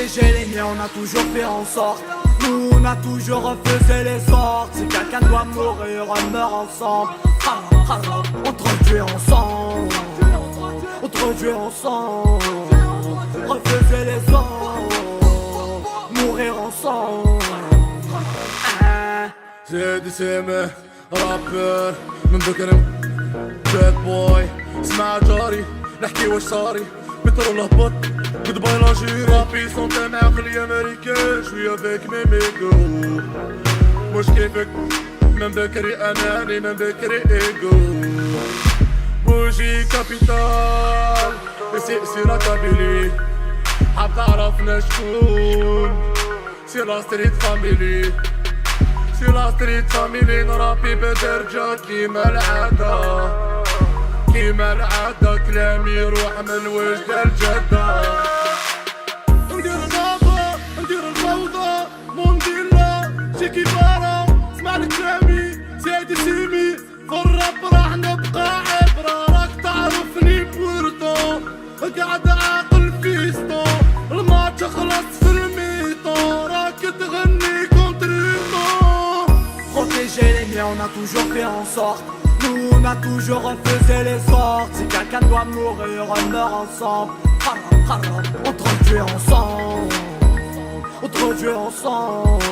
Protéger les miens, on a toujours fait en sorte. Nous on a toujours refusé les sorts. Si quelqu'un doit mourir, on meurt ensemble. Entre Dieu ensemble, entre Dieu ensemble. Refuser les ordres, mourir ensemble. زيد سامح رابر من بكرم باد بوي اسمع جاري نحكي واش صاري بترول هبط جود باي لاجيري رابي سونتي مع عقلي امريكان شوية فيك ميميكو مش كيفك من بكري اناني من بكري ايجو بوجي كابيتال سيرا كابيلي حاب تعرفنا شكون سيرا ستريت فاميلي سيرا ستريت فاميلي نرابي بدرجة كيما العادة كيما العادة كلامي يروح من وجد الجدة ندير الغابة ندير الفوضى مونديلا شيكي بارا اسمع لكلامي سيدي سيمي فالراب راح نبقى عبرة راك تعرفني بورتو قاعد عاقل فيستو الماتش خلص في الميطو راك تغني كونتريتو Protéger les miens, on a toujours fait en sorte. Nous on a toujours refusé les sorts. Si quelqu'un doit mourir, on meurt ensemble. Entre Dieu ensemble, entre Dieu ensemble.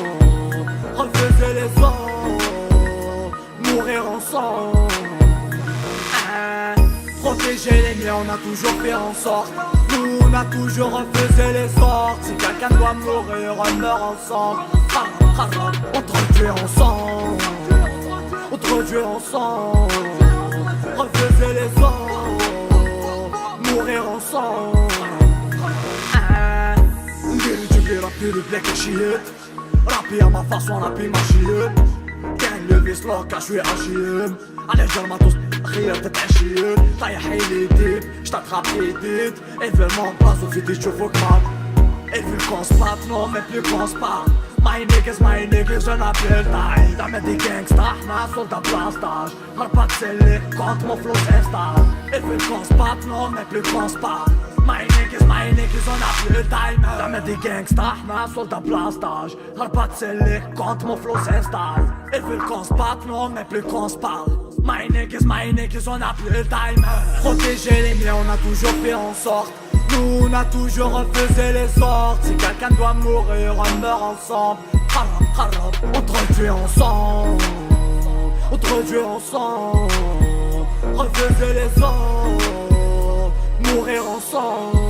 Refuser les ordres, mourir ensemble. Protéger les miens, on a toujours fait en sorte. Nous on a toujours refusé les sorts. Si quelqu'un doit mourir, on meurt ensemble. Entre Dieu ensemble, entre Dieu ensemble. Refuser les ordres, mourir ensemble. ندير جبلي رابي لو بلاك شيت رابي ما façon رابي ماشيت كان لبس لوكا شوي عشيم على جرماتوس خير تتعشيت طايح لي ديب j't'attrape vite Elle veut mon place au fait tu faut que Elle veut qu'on se batte non mais plus qu'on se parle my niggas je n'appelle taille Jamais des gangsters, ma soldat blastage Harpa tsellik quand mon flow s'installe Elle veut qu'on se batte non mais plus qu'on se parle My niggas on a plus le time Jamais des gangsters, ma soldat blastage Harpa tsellik quand mon flow s'installe Elle veut qu'on se batte non mais plus qu'on se parle My niggas on a plus le time Protéger les miens on a toujours fait en sorte Nous on a toujours refusé les sorts Si quelqu'un doit mourir on meurt ensemble Entre Dieu ensemble Entre Dieu ensemble Refuser les ordres Mourir ensemble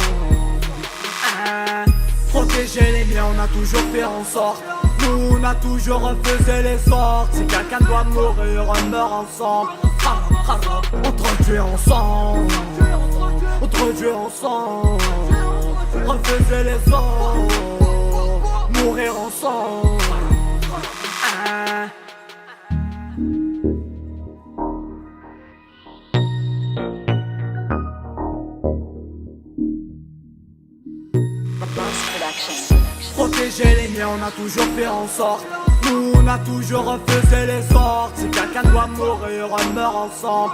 Protéger les miens on a toujours fait en sorte Nous on a toujours refusé les sorts Si quelqu'un doit mourir on meurt ensemble Entre Dieu ensemble Entre Dieu ensemble Refuser les ordres Mourir ensemble Protéger les miens, on a toujours fait en sorte Nous on a toujours refusé les sorts Si quelqu'un doit mourir, on meurt ensemble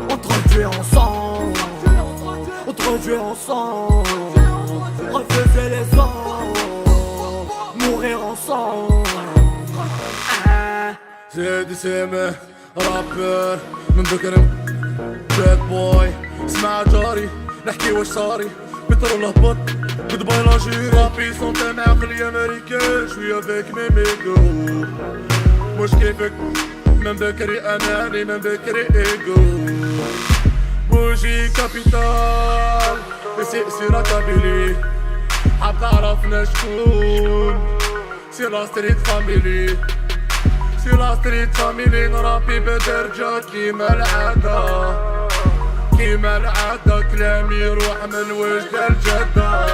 Entre Dieu ensemble Entre Dieu ensemble Refuser les ordres Mourir ensemble زيد سامح رابر من بكرم باد بوي اسمع جاري نحكي واش صاري بترول هبط جود باي لاجيري رابي سونتي مع عقلي امريكان شوية فيك ميميكو مش كيفك من بكري اناني من بكري ايجو بوجي كابيتال سيرا كابيلي حاب تعرفنا شكون سيرا ستريت فاميلي سيرا ستريت فاميلي نرابي بدرجة كيما العادة كيما العادة كلامي يروح من وجد الجدة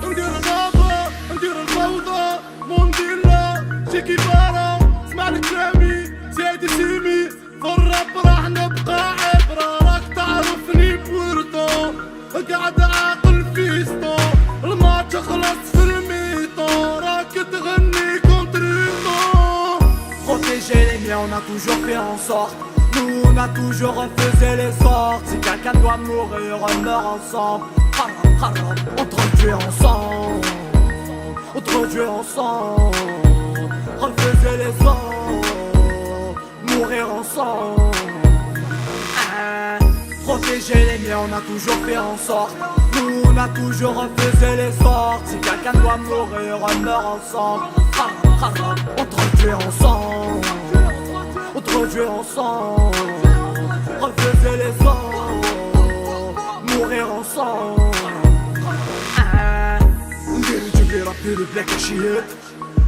ندير الغابة ندير الفوضى مونديلا شيكي بارا اسمع لكلامي سيدي سيمي فالراب راح نبقى عبرة راك تعرفني بورتو قاعد عاقل فيستو الماتش خلص في الميطو راك تغني كونتريتو Protéger les miens, on a toujours fait en sorte Nous on a toujours refusé les sorts Si quelqu'un doit mourir, on meurt ensemble قرب وتغدوي ensemble وتغدوي ensemble refaisez les hommes mourir ensemble. Protéger les miens, on a toujours fait en sorte. Nous on a toujours refusé les sortes. Si quelqu'un doit mourir, on meurt ensemble. On te retuait ensemble. On te retuait ensemble. Refaisez les sortes. Mourir ensemble. ندير جبلي ربي لي بلاك عشيت.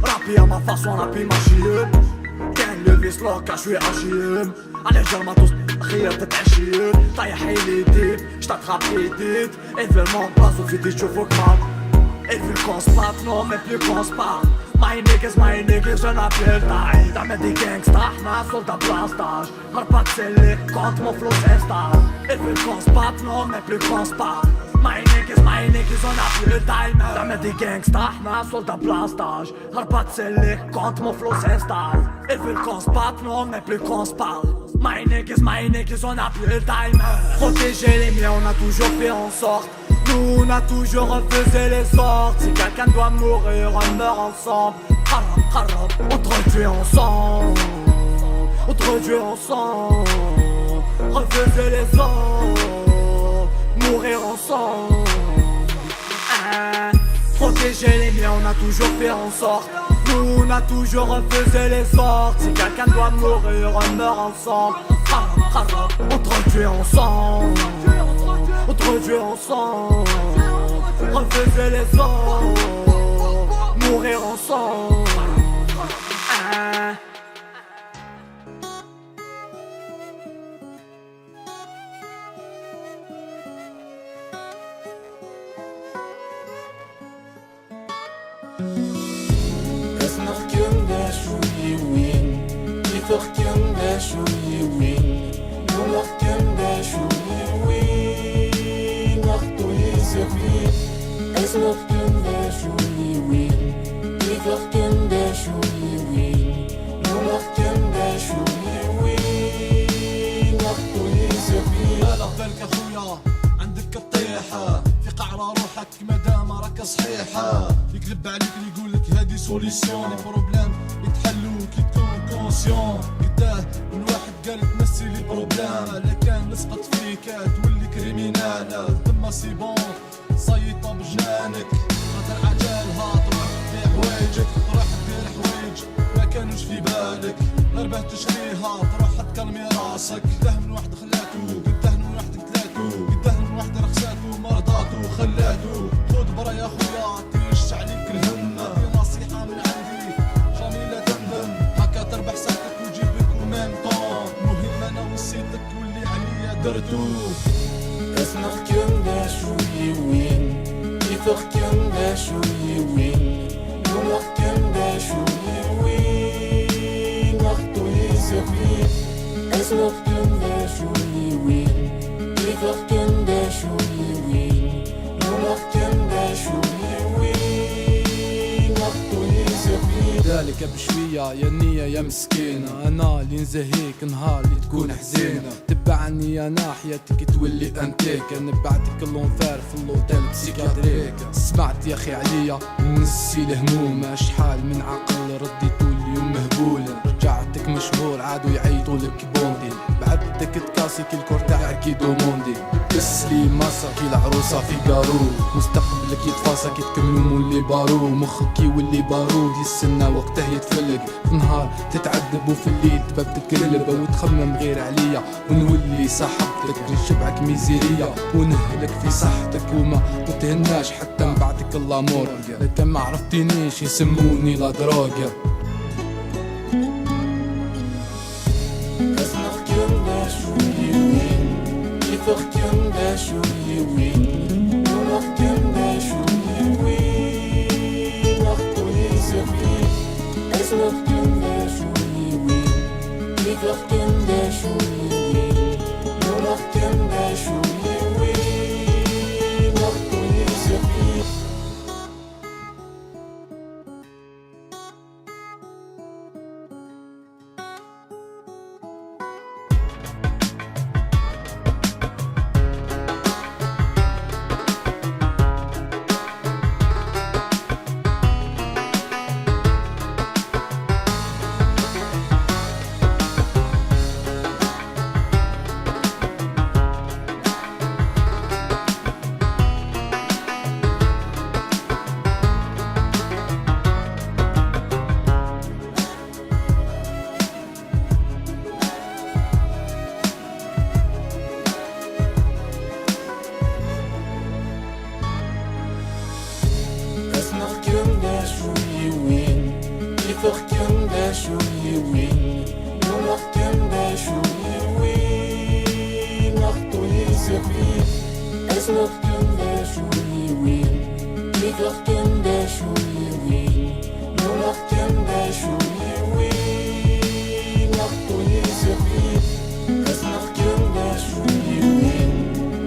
ربي à ma façon, ربي ماشيت. كان لبس لوكا شوي عشيم. على جرماتوس خير تتعشير. طايح حيلي ديب j't'attrape rapide. Elle veut mon place au fait تشوفوك مات. Elle veut qu'on se batte, non mais plus qu'on se parle. My niggas, je n'appelle taille. T'as des gangsta, احنا soldat blastage. هربات سلك contre mon flow s'installe. Elle veut qu'on se batte, non mais plus qu'on se parle. My niggas, on a plus le time. T'as des gangsta, احنا soldat blastage. هربات سلك contre mon flow s'installe. Elle veut qu'on se batte, non mais plus qu'on se parle. My niggas, on a plus le time. Protéger les miens, on a toujours fait en sorte. Nous on a toujours refusé les sortes. Si quelqu'un doit mourir, on meurt ensemble. On te retuait ensemble. On te retuait ensemble. Refaisez les sortes. Mourir ensemble. Protéger les miens, on a toujours fait en sorte. Nous on a toujours refusé les sortes. Si quelqu'un doit mourir, on meurt ensemble. On te retuait ensemble. On te retuait ensemble. Refaisez les sorts. Mourir ensemble. اسمع كندا شوي وين كيفك كندا شوي وين يومك كندا شوي وين وقتو يزغوين اسمع كندا شوي وين كيفك كندا شوي وين يومك كندا شوي وين وقتو يزغوين بالغ بالك اخويا عندك الطيحة في قعر روحك مادام راك صحيحة يقلب عليك اللي يقولك هادي سوليسيون لي بروبلام يتحلو كي تكون كونسيون قداه الواحد قال تنسي لي بروبلام الا كان لصقت فيك تولي كريمينال تما سي بون صيطة بجنانك خاطر عجالها تروح تبيع حوايجك تروح دير حوايج ما كانوش في بالك غير باه تشريها تروح تكلمي راسك قداه من واحد خلاتو قداه من واحد قتلاتو قداه من واحد رخصاتو مرضاتو خلاتو خود برا يا خويا تيش عليك الهمة في نصيحة من عندي جامي لا تندم هكا تربح ساعتك وجيبك ومام طون المهم انا وصيتك واللي عليا درتو اسمع كندا شوي وين كيفك كندا شوي وين يومك كندا شوي وين وقتو يزغوين اسمع كندا شوي وين كيفك كندا شوي وين يومك كندا شوي وين وقتو يزغوين ذلك بشوية يا نية يا مسكينة أنا اللي نزهيك نهار اللي تكون حزينة تبعني يا ناحيتك تولي أنتيك نبعتك اللونفير في اللوتيل بسيكاتريك سمعت يا أخي عليا نسي الهموم شحال من عقل رديتو اليوم مهبول رجعتك مشهور عادوا يعيطولك بوندي بعدتك تكاسي كي الكور تاعك كي دوموندي تسلي ماسا كي العروسة في قارو مستقبلك يتفاصى كي تكملوا مولي بارو مخك يولي بارود يستنى وقته يتفلق في نهار تتعذب وفي الليل تبدا تقلب وتخمم غير عليا ونولي صاحبتك نشبعك ميزيرية ونهلك في صحتك وما تتهناش حتى نبعتك اللامور لكن ما عرفتنيش يسموني لا دروغر اسمع كندا شوي وين كيفك كندا شوي وين يومك كندا شوي وين وقتو يزغوين اسمع كندا شوي وين كيفك كندا شوي وين يومك كندا شوي وين وقتو يزغوين كنداش ويوين نور كنداش ويوين نخطو يسفين اسمك كنداش ويوين ليك كنداش ويوين نور كنداش ويوين نخطو يسفين اسمك كنداش ويوين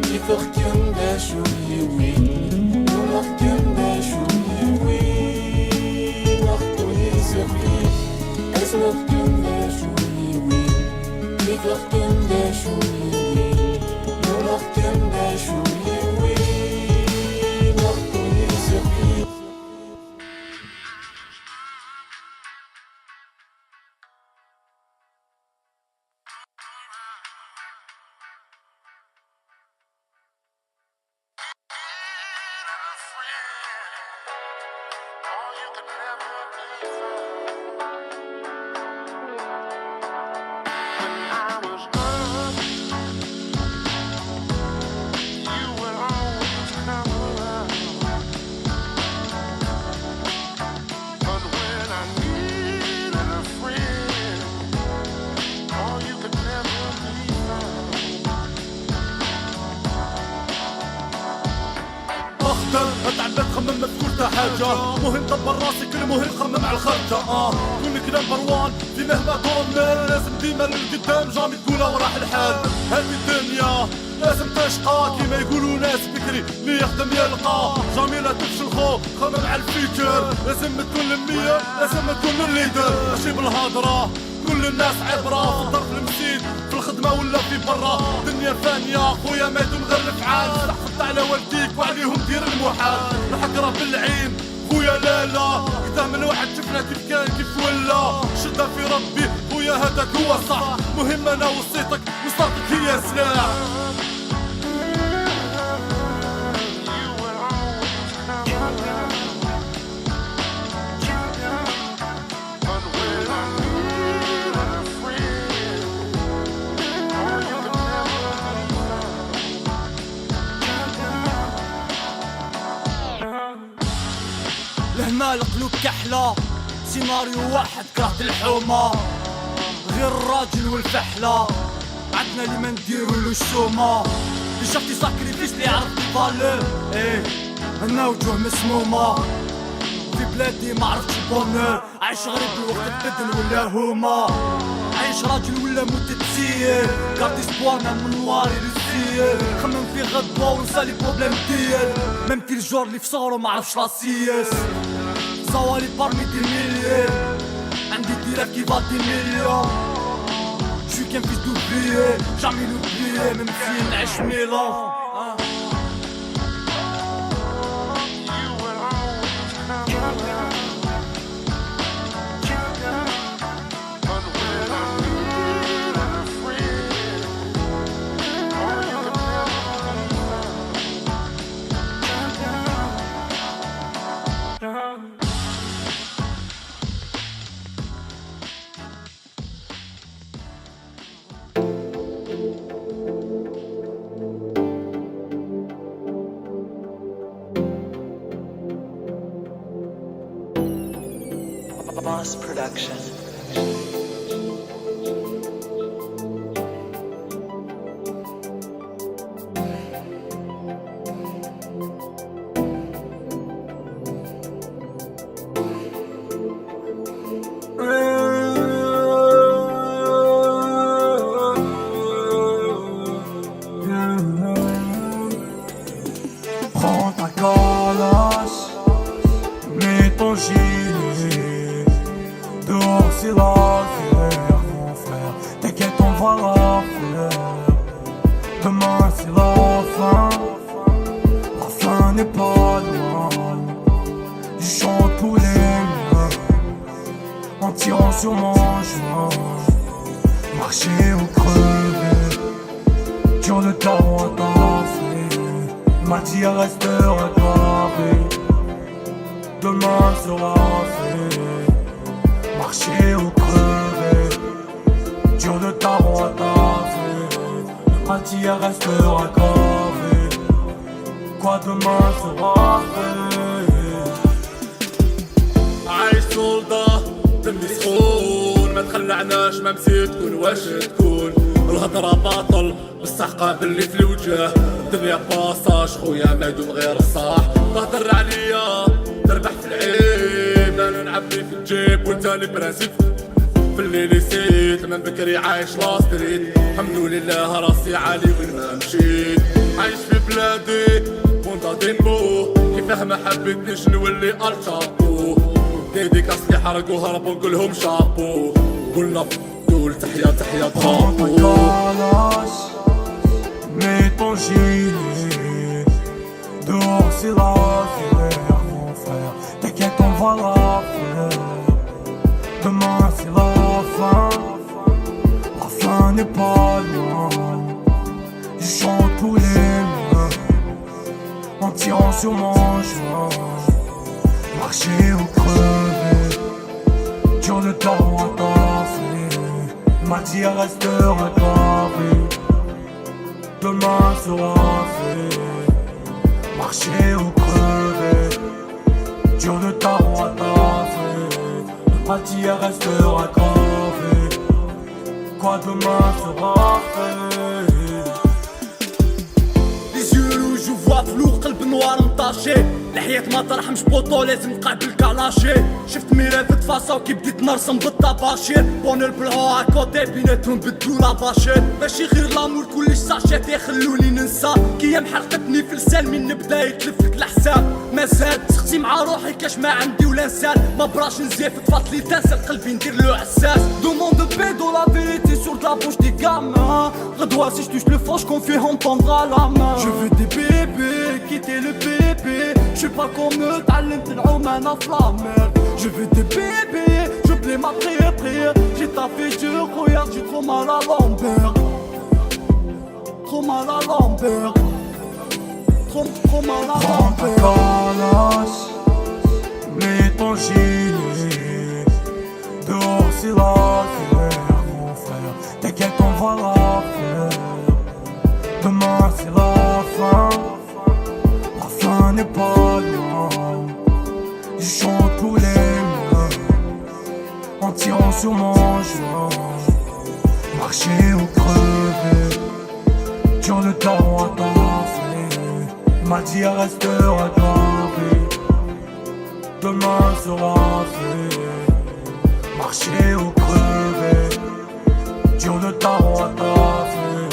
ليك كنداش ويوين نور كنداش ويوين نخطو يسفين اسمك كنداش ويوين ليك كنداش ويوين نور كنداش ويوين نخطو يسفين اتعبت خمم في كل حاجة مهم دبر راسك المهم خمم على الخرجة كونك نمبر وان في مهما تؤمن لازم ديما للقدام جامي تقولها وراح الحال هذه الدنيا لازم تشقى كيما يقولوا ناس بكري اللي يخدم يلقى جامي لا تفشل خو خمم على الفكر لازم تكون المية لازم تكون الليدر ماشي بالهضرة كل الناس عبرة في الطرف المسيد في الخدمة ولا في برا دنيا فانية خويا ما يدوم غير الافعال حط على والديك وعليهم دير المحال الحقرة بالعين خويا لا قدام الواحد شفنا كيف كان كيف ولا شدها في ربي خويا هذاك هو صح مهم انا وصيتك وصلتك هي سلاح لهنا القلوب كحلة سيناريو واحد كرهت الحومة غير الراجل والفحلة عدنا اللي ما نديرولو الشومة اللي شفتي ساكريفيس اللي عرفتي فالور ايه هنا وجوه مسمومة في بلادي ما عرفتش بونور عايش غريب الوقت بدل ولا هما عايش راجل ولا موت تسير كارت اسبوانا من نواري للسير خمم في غدوة ونسالي بروبليم ديال ميم تي الجور اللي في صورو ما عرفش لاسيس زوالي بارمي دي مليون عندي ديراك كيفا دي مليون شو كان فيش دوبليي جامي لوبليي ميم سي نعيش ميلون Boss Production. Prends ta colasse, mets ton gilet. Dehors c'est la guerre, mon frère. T'inquiète, on va la faire. Demain c'est la fin n'est pas loin. Je chante pour les miens, en tirant sur mon joint. Marcher ou crever, dur de tarot à taffer. Matière restera gravée, demain sera fait. Marcher ou crever, dur de tarot à taffer. Matière restera gravée, quoi demain sera fait. عايش سولدا دمي سخون ما تخلعناش ما مسيت تكون واش تكون. الهضرة باطل بصح قابل لي في الوجه، الدنيا باساج خويا ما يدوم غير الصح. تهضر عليا تربح في العيب، انا نعبي في الجيب وانت لي برانسيب في الليل نسيت. من بكري عايش لا ستريت، الحمد لله راسي عالي وين ما مشيت. عايش في بلادي وانت ديمبو، كيفاه ما حبيتنيش نولي الشابو. ديديكاس لي حرقو هربو نقولهم شابو، قلنا دول تحيا تحيا Prends ta درابو. calache, mets ton gilet. Dehors c'est la guerre, mon frère. T'inquiète, on va la faire. Demain c'est la fin. La fin n'est pas loin. Je chante pour les miens, en tirant sur mon joint. Marcher ou crever, dur de temps à taffer. M'a dit elle restera gravée, demain sera fait. Marcher ou crever, dur de temps à taffer. M'a dit elle restera gravée, quoi demain sera fait. Les yeux rouges je vois flou قلب نوار نطاشي، الحياة ما ترحمش بوطو لازم نقابل كلاشي. شفت ميرافة فاسا كي بديت نرسم بالطباشير، بونر بلعو عكوتي بيناتهم بدلو لاباشير. ماشي غير لامور كلش ساشات يخلوني ننسى، كي يا محرقتني في لسان من نبدا يتلفلك الحساب. مازال سختي مع روحي كاش ما عندي ولا نسال، ما براش نزيف تفاطلي تنسى قلبي ندير له عساس. Demande de paix dans la vérité sur de la bouche des gamins. Redouas si je touche le fond je confie on tendra la main. Je veux des bébés, quitter le bébé. Je suis pas comme eux, تعلمت العوم في la mer. Je veux des bébés, je plais ma prière. J'ai tapé dur, regarde j'ai trop mal à l'envers. Trop mal à l'envers. Trop mal à Prends ta l'envers. calache, mets ton gilet. Dehors c'est la guerre, mon frère. T'inquiète, on va la faire. Demain c'est la fin. La fin n'est pas loin. Je chante pour les miens, en tirant sur mon joint. Marcher ou crever, dur de temps à taffer. M'a dit elle restera gravée, demain sera fait. Marcher ou crever, dur de temps à taffer.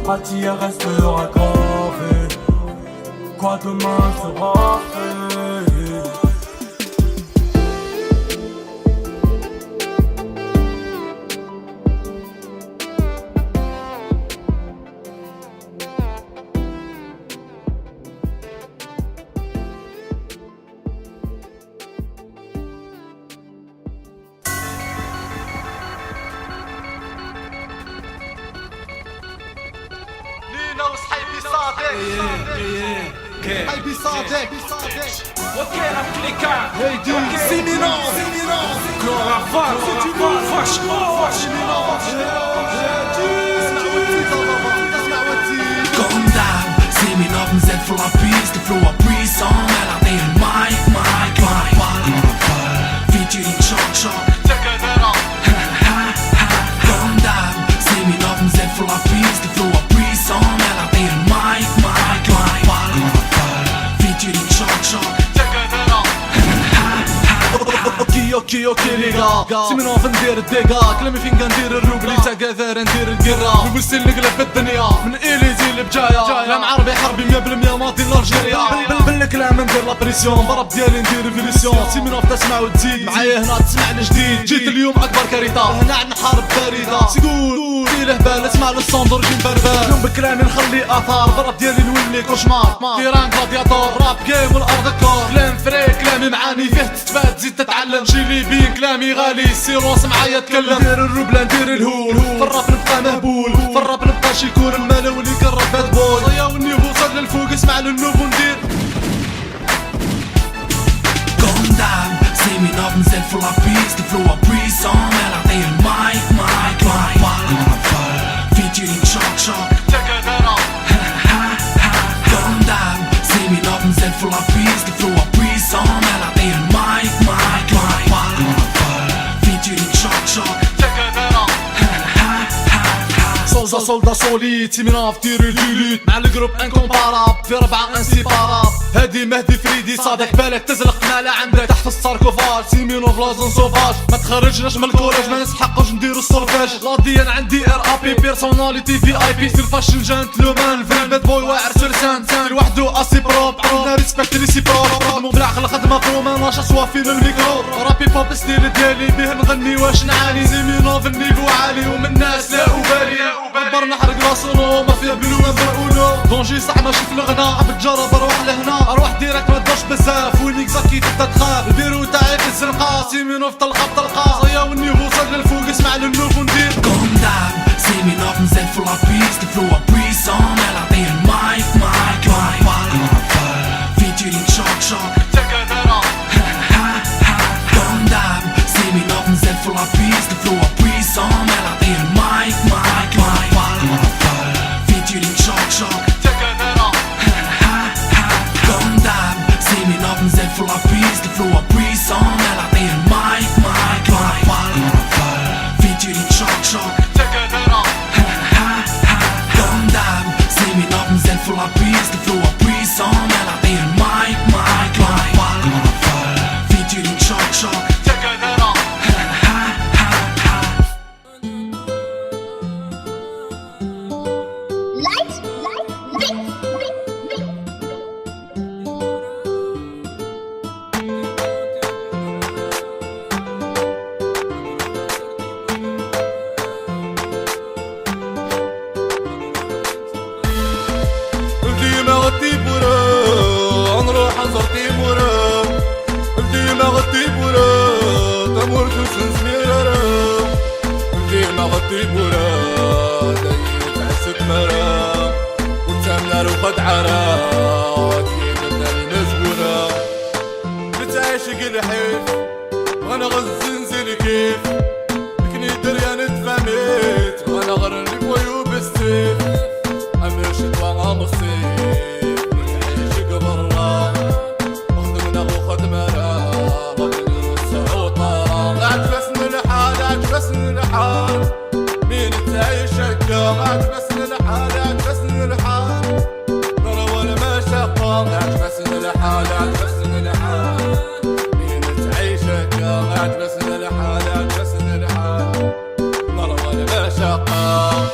M'a dit elle restera gravée, quoi demain sera fait. حبيبي صادق Comme d'hab, Seminov nous aide pour la piste, le flow a puissant, elle a des mic, featuring Shock Shock. Comme d'hab, Seminov nous aide pour la piste, le flow a puissant, elle a des mic, featuring Shock Shock. اوكي ليغا سيمينوف ندير الديكا، كلامي فين كندير الروبلي تا كثار ندير الكرا. نبستي نقلب في الدنيا من اليزي لبجايا، كلام عربي حربي 100% ماضي لالجيريا. بالكلام ندير لابريسيون، براب ديالي ندير ريفوليسيون. سيمينوف تسمع وتزيد معايا هنا تسمعني جديد. جيت اليوم اكبر كارثه هنا عندنا حرب بارده. سيقول في لهبال اسمع للصندور جيم بربال. اليوم بكلامي نخلي اثار، براب ديالي نولي كوشمار. تيران غلادياتور راب جيم والارض كور. كلام فري كلامي معاني فيه تتفاد تزيد تتعلم. جيلي بين كلامي غالي سيروس معايا تكلم. ندير الروبلا ندير الهول، في الراب نبقى مهبول، في الراب نبقى شيكور المالا واللي كرب باد بوي. ضيا والنيفو صاد للفوق اسمع للنوفو ندير. Comme d'hab, Seminov nous aide pour la piste, le flow a puissant, elle a des mic, featuring Shock Shock. Comme d'hab, Seminov nous aide pour la piste, le flow a puissant, elle a des mic, featuring Shock Shock. روزا سولدا سوليد تيمينا في تيرو ديليت مع الجروب انكومباراب في 4 انسيباراب. هادي مهدي فريدي صادق بالك تزلق مالا عندك تحت الساركوفاج سيمينو بلازون سوفاج. ما تخرجناش من الكولاج ما نسحقوش نديرو السولفاج. لاديان عندي ار ا بي بيرسوناليتي في اي بي سير فاشل جنتلمان فري باد بوي واعر سرسان سير وحدو اسي بروب عندنا ريسبكت ليسي بروب مو بالعقل خدمه بروما ناشا صوافي للميكرو رابي بوب ستيل ديالي بيه نغني واش نعاني زيمينو في النيفو عالي ومن الناس لا أبالي نكبر نحرق راسونو ما فيها بلو نبرقولو دونجي صح ماشي في الغنا بتجرب اروح لهنا اروح ديريكت ما تدورش بزاف وينيك زكي تبدا تخاف البيرو تاعي في الزنقه سيمينو في طلقه بطلقه صيا والنيفو صاد للفوق اسمع للنوف وندير Kom daar, zie me nog een zet vol appies. De flow op breeze on, en laat in mic. Featuring Shock Shock. Kom daar, zie me nog een zet vol appies. De flow op breeze on, en laat in mic. Featuring Shock Shock. Kom daar, zie me nog een zet vol appies. De flow op breeze on, en laat in mic. Featuring Shock Shock. Kom daar, zie me nog een zet vol appies. De flow op breeze on, en laat in mic. Featuring Shock Shock. ديما غطي بورا نروح نزرتي مورا ديما غطي بورا تمر توسن زميرا ديما غطي بورا داير تعسد مرا وتمنا لو خد عرا كيف بداني مزبورا بتعيشق الحيف وانا غزنزل كيف لكني دريان تفهمت وانا غرني بويوب السيف امشت وانا مصيف نتعيشق برا اخدمنا وخدمنا غدنا الصعوطة عجبسني الحال عجبسني الحال مين تعيشك عجبسني الحال عجبسني الحال نرى ولا ما شقا عجبسني الحال عجبسني الحال مين تعيشك عجبسني الحال عجبسني الحال نرى ولا ما شقا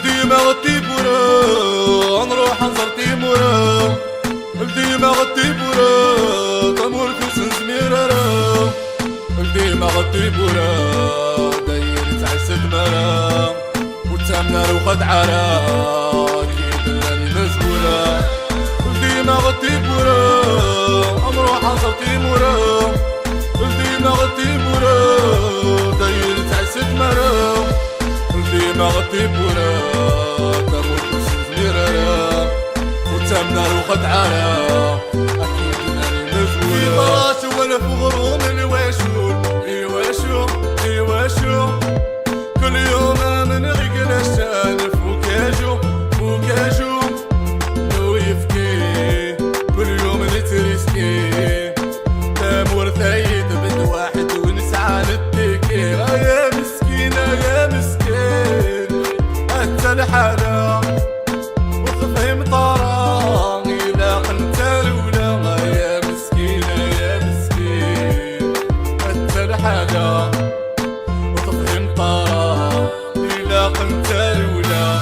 ديما غطي بورا نروح نزرتي مورا ديما غطي بورا تمر توسن زميرا ديما غطي بورا داير تعسد مرا وتمنا لو خد عرا كي دلاني مزبورا ديما غطي بورا نروح نزرتي مورا ديما غطي بورا داير تعسد مرا ديما غطي بورا تمر توسن زميرا وتمنا لو خد عرا اكيد دلاني مزبورا ولا فغروم الواشون الواشون كل يوم من غير الشان فوكاجو لو يفكي كل يوم نتريسكي تامور ثايد بنت واحد ونسعى نتكي يا مسكينة يا مسكين حتى الحالة وفهم طارا إلا قنت الأولى يا مسكينة يا مسكين حتى الحالة وتفهم طارا إلا قنت الأولى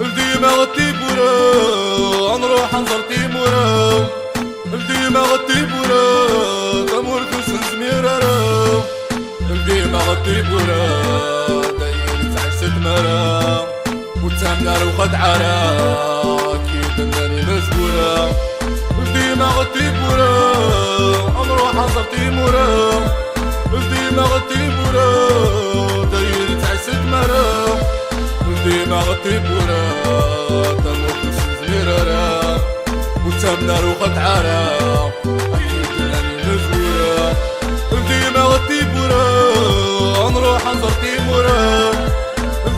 ديما غطي بورا نروح نزرتي مورا ديما غطي بورا تمر توسن زميرا ديما غطي بورا داير تعسد مرا وتمنا لو خد عرا كي دناني مزبورا ديما غطي بورا نروح نزرتي مورا ديما غطي بورا داير تعسد مرا ديما غطي بورا تمر توسن زميرا وتمنا لو خد عرا اكيد دناني مزبورا ديما غطي بورا نروح نزرتي مورا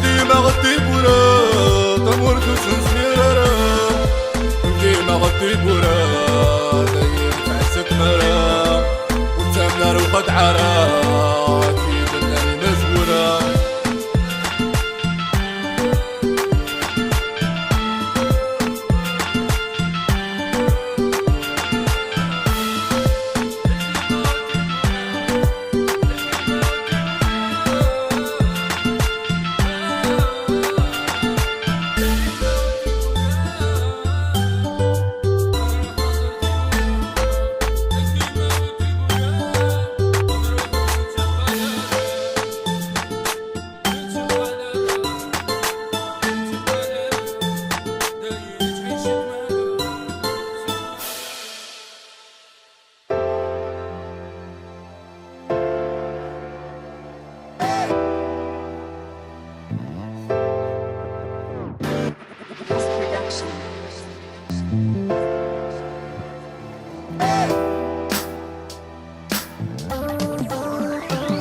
ديما غطي بورا تمر توسن زميرا ديما غطي بورا داير تعسد مرا وتمنا لو خد عرا اكيد دناني مزبورا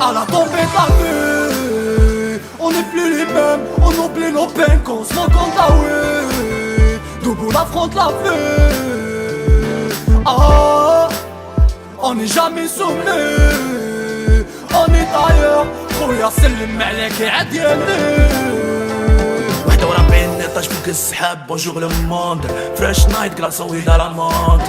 À la tombée de la nuit, on n'est plus les mêmes, on oublie nos peines, qu'on se rend compte ah oui, debout on affronte la vie. Ah, on n'est jamais soumis, on est ailleurs, خويا سلم عليك عديالي. وحدة ورا بين طاش فوق السحاب بونجور لو موند فريش نايت كلاصوي دا لا مونت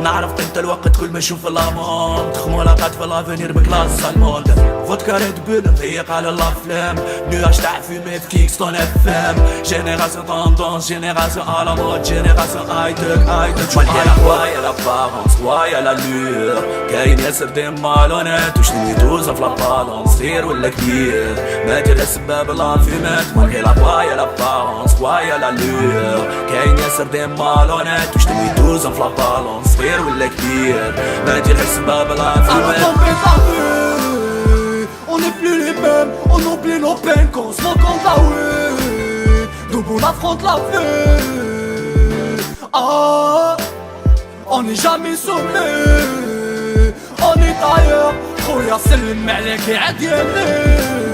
نعرف قيمة الوقت كل ما نشوف لاموند خمولاقات في لافينير بكلاس الموند فودكا ريد بول نضيق على الافلام نواش تاع فيمي في كيكستون اف ام جينيراسيون طوندونس جينيراسيون على مود جينيراسيون ايتك مالكي لا هوايا لا بارونس هوايا لا لور كاين ياسر دي مالونات وش نيدوز في لابالونس صغير ولا كبير ما دير السباب لافيمات مالكي لا هوايا لا بارونس هوايا لا لور كاين ياسر دي مالونات وش نيدوز في لابالونس صغير ولا كبير ما دير السباب لافيمات. On n'est plus les mêmes, on oublie nos peines, qu'on se rend compte ah oui, debout on affronte la vie. Ah, on n'est jamais soumis, on est ailleurs, خويا سلم عليك عديالي.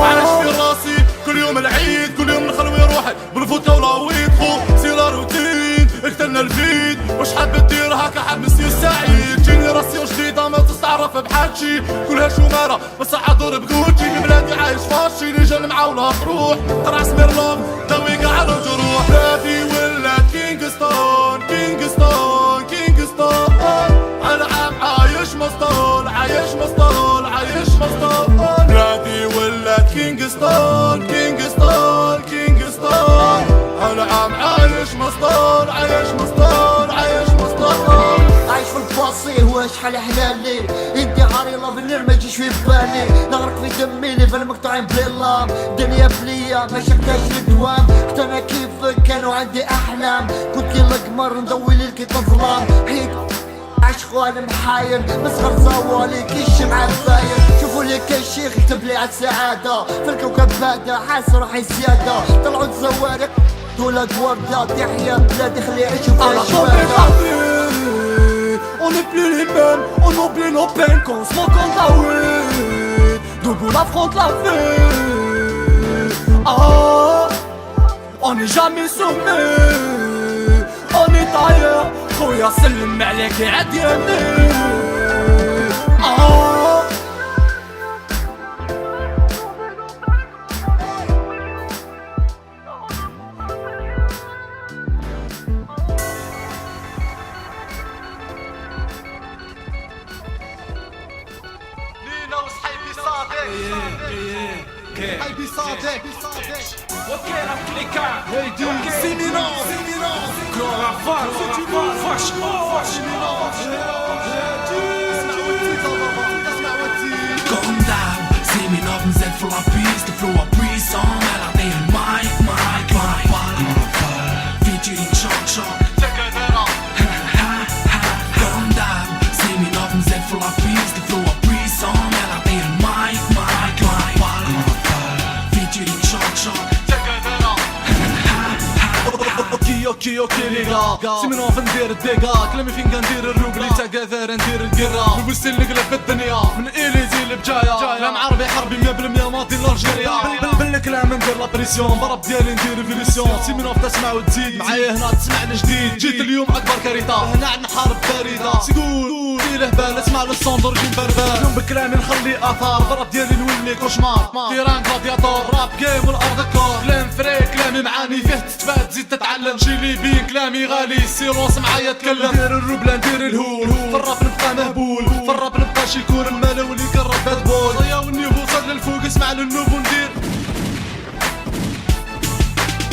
علاش في راسي كل يوم العيد كل يوم نخلوي روحي بالفوت ولاويد خو سيلا روتين اقتلنا الفيد واش حاب دير هكا حاب نسير سعيد جينيراسيون جديدة ما تستعرف بحالشي كلها شمارة بس عادور بكوتشي بلادي عايش فاشي رجال معاولها تروح قرع سميرلوف داوي قاع على الجروح بلادي ولات كينغستون كينغستون كينغستون انا عام عايش مسطول عايش مسطول عايش مسطول بلادي ولات كينغستون كينغستون كينغستون انا عام عايش مسطول عايش مسطول عايش مسطول عايش في الباصي هو شحال حلالي انتحاري لافينير ما يجيش في بالي نغرق في دمي ليفل مقطوعين بليلام دنيا بليا ما شفتهاش الدوام كنت انا كيفك كانوا عندي احلام كنت كي القمر نضوي ليل كي تظلام حيت عشق وانا محاير مسخر زوالي كي الشمعة الفاير شوفوا لي كي الشيخ كتب لي على السعادة في الكوكب بادا حاس روحي زيادة طلعوا الزوارق دولة وردة تحيا بلادي خلي يعيشوا فيها شبابة. On n'est plus les mêmes, on oublie nos peines, qu'on se rend compte ah oui, debout on affronte la vie. Ah, on n'est jamais soumis, on est ailleurs, خويا سلم عليك عديالي. Ah. حيبي صادق اوكي l'applica هيدي Séminov Chloraphane Fash Comme d'hab Séminov نزاد في لابيست flow a brisson à la taille Mike featuring Shock Shock Comme d'hab Séminov نزاد في لابيست flow a brisson à la taille Mike featuring Shock Shock اوكي ليغا سيمينوف ندير الديكا كلامي فين كندير الروبلي تاع كثار ندير القرا نوصل نقلب في الدنيا من اليزي لبجايا كلام عربي حربي 100% ماضي لالجيريا بالكلام ندير لابريسيون برب ديالي ندير ريفوليسيون سيمينوف تسمع وتزيد معايا هنا تسمعني جديد جيت اليوم اكبر كارثه هنا عندنا حرب بارده سيقول في لهبال اسمع للصندور جيم بربال اليوم بكلامي نخلي اثار برب ديالي نولي كوشمار تيران غلادياتور راب جيم والارض كور كلام فري كلامي معاني فيه تثبات تزيد تتعلم شيلي بين كلامي غالي السيروس معايا تكلم ندير الروبلا ندير الهول في الراب نبقى مهبول في الراب نبقى شيكور المالا واللي يقرب باد بول ضيا والنيفو صاد للفوق اسمع للنوفو ندير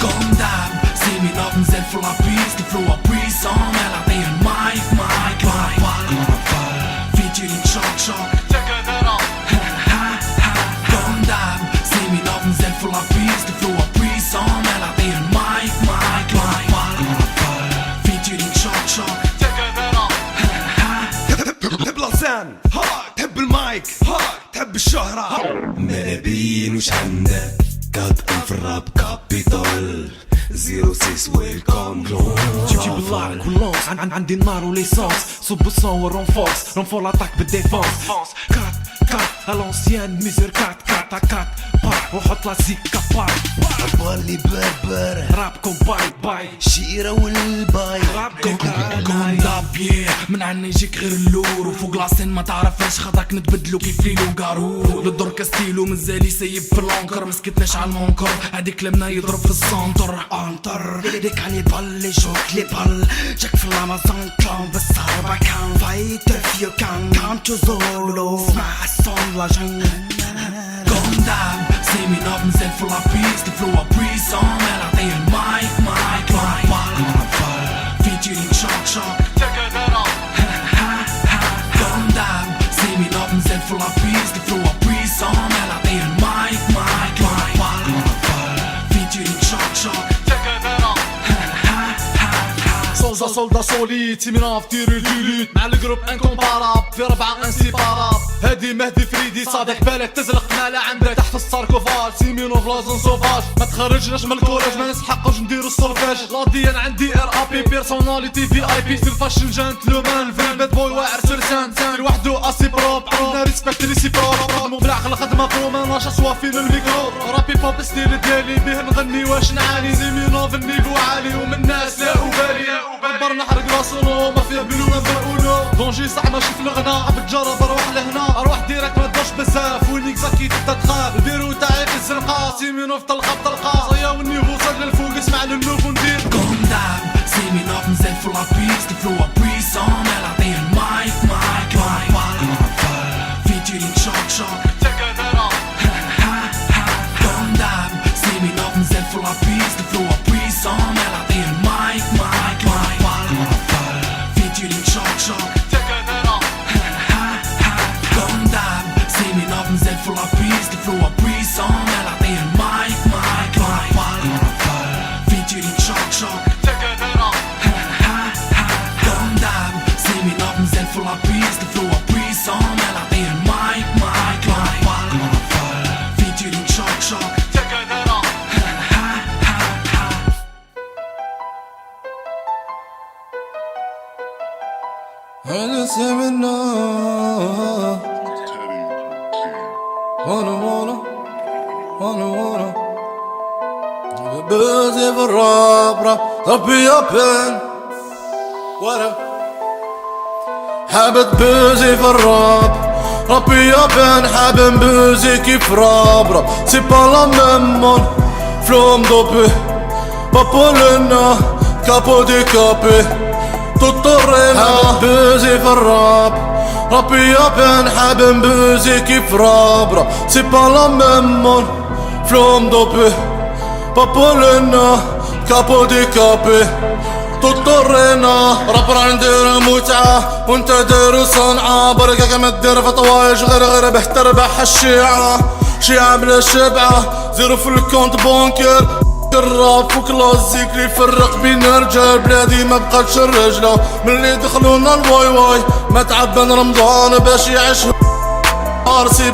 Comme d'hab Séminov نزاد في لابيست flow a brisson à la taille Mike featuring Shock Shock Comme d'hab Séminov نزاد في لابيست flow a brisson à la taille Mike featuring Shock Shock تحب لسان تحب المايك تحب الشهرة منابين وش عندك قاطعين في الراب كابيتال 06 ويلكم جيب اللايك واللونس عندي النار وليسونس صب الصون ورونفورس رونفور لاتاك بالديفونس كات 4 à l'ancienne, mesure 4 4 à 4 وحط لا زيكا باي عبر لي بربر رابكم باي باي شيرة والباي رابكم دابيه من عنا يجيك غير اللور وفوق لاسين ما تعرفهاش خاطرك نتبدلو كيف ليلو قارور للدور كاستيلو مازال يسيب في اللونكر مسكتناش على المنكر هاديك كلامنا يضرب في السنتر انطر ليك علي بال يشوك لي بال جاك في الامازون كلام بالصعبة كان فايت فيو كان تزولو اسمع الصون لا جن Comme d'hab, c'est mes notes, mais elle faut la piste, le flow a pris son, elle a fait un mic, featuring Shock Shock. Comme d'hab, c'est mes notes, mais elle faut la piste, le flow a pris son, elle a fait un mic, featuring Shock Shock. soldat solide تيميناف ديرو الجلود مع الجروب انكومباراب في 4 انسيباراب هادي مهدي فريدي صادق بالك تزلق مالا عندك تحت الساركوفاج سيمينوف لازم سوفاج ما تخرجناش من الكوراج ما نسحقوش نديرو السولفاج لاديان عندي ار ابي بيرسوناليتي في اي بي ستيل فاشن جنتلمان في باد بوي واعر سرسان سان وحدو اسي بروب عندنا ريسبكت لي سي بروب مو بالعقل خدمه بروماناش صوافي للميكرو رابي بوب ستيل ديالي بيه نغني واش نعاني سيمينوف النيفو عالي ومن الناس لا أبالي كبر نحرق راسونو ما فيه بلو ما بقولو دونجي صح ماشي في الغنا بتجرب اروح لهنا اروح ديريكت ما تدورش بزاف وينيك زكي تبدا تخاف البيرو تاعي في الزنقه سيمينوف طلقه بطلقه صيا والنيفو صاد للفوق اسمع للنوف وندير Comme d'hab, c'est mes notes, mais elle faut la piste, le flow a pris son, elle a fait un mic, featuring Shock Shock. Comme d'hab, c'est mes notes, mais elle faut la piste, le flow a pris son, elle a fait un mic, featuring Shock Shock. Comme d'hab, c'est mes notes, mais elle faut la piste, le flow a pris son, elle a fait un mic, featuring Shock Shock. Comme d'hab, c'est mes notes, mais elle faut la piste, le flow a pris son, elle a fait un mic, featuring Shock Shock. أنا سمعنا وانا بوزي في الراب ربي يبن ورا حابب بوزي في الراب ربي يبن حابب بوزي كيف راب سي با لا ميم فلوم دوبي بابولنا كابو دي كابي تضطرنا حابب بوزي في الراب ربي يبن حابب بوزي كيف راب سي با لا ميم فلوم دوبي بابولنا كابو دي كابي تضطرنا رابر ندير متعة وانت دير صنعة بركة كما تدير في طوايج غير بحتربح الشيعة شيعة بلا شبعة زيرو في الكونت بونكر الراب فوق لازيك اللي يفرق بين رجال بلادي ما بقاتش الرجلة ملي دخلونا الواي واي ما تعبان رمضان باش يعيش سي